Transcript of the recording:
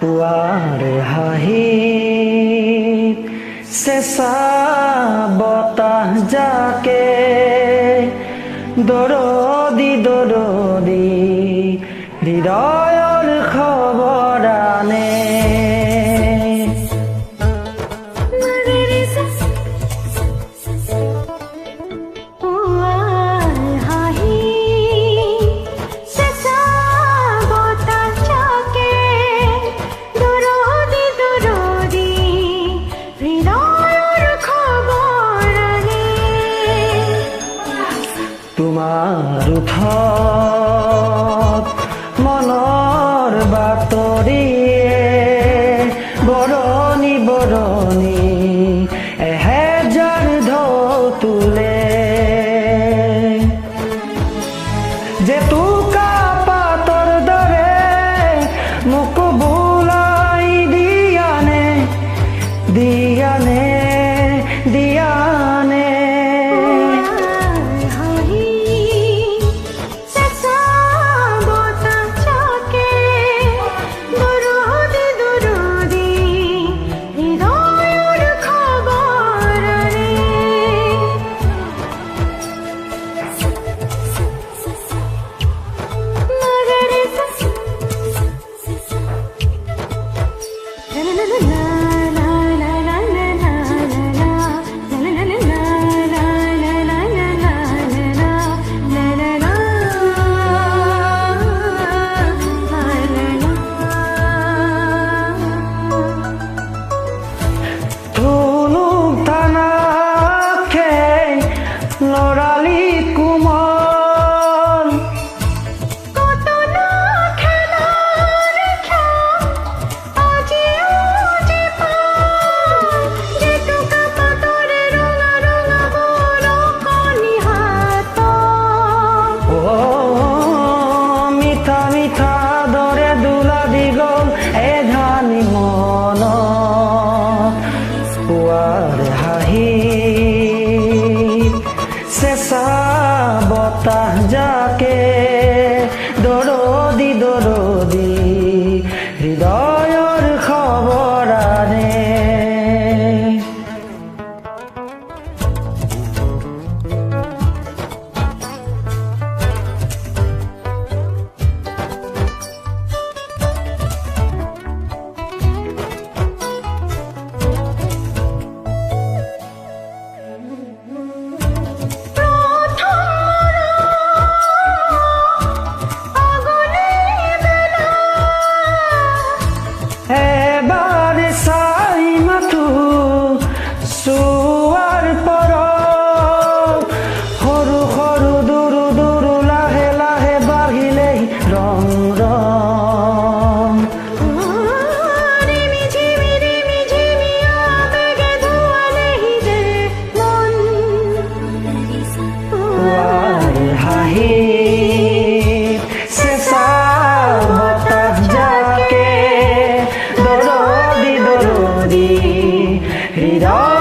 পুৱাৰ হাঁহিত চেঁচা বতাহ জাকে দৰদি দৰদি হৃদয়ৰ খবৰ আনে। তোমাৰ ওঠত মনৰ বাতৰিয়ে বৰণি বৰণি এহেজাৰ ঢৌ তোলে। জেতুকা পাতৰ দৰে মোক বোলাই দিয়ানে দিয়ানে দিয়ানে। লৰালি কোমল কতনা খেলাৰ আজিও জেতুকা পাতৰে ৰঙা ৰঙা বৰকণি হাত মিঠা মিঠা দৰে দোলা দি গ'ল এধানি মনত পুৱাৰ হাঁহি চেঁচা বতাহ জাকে দৰদি দৰদি হৃদয়ৰ খবৰ আনে। এবাৰ চাই মাথো চোৱাৰ পৰ সৰু সৰু দুৰু দুৰু লাহে লাহে বাঢ়িলেই ৰং ৰং পুৱাৰ হাঁহি চেঁচা বতাহ জাকে দৰদি দৰদি হৃদয়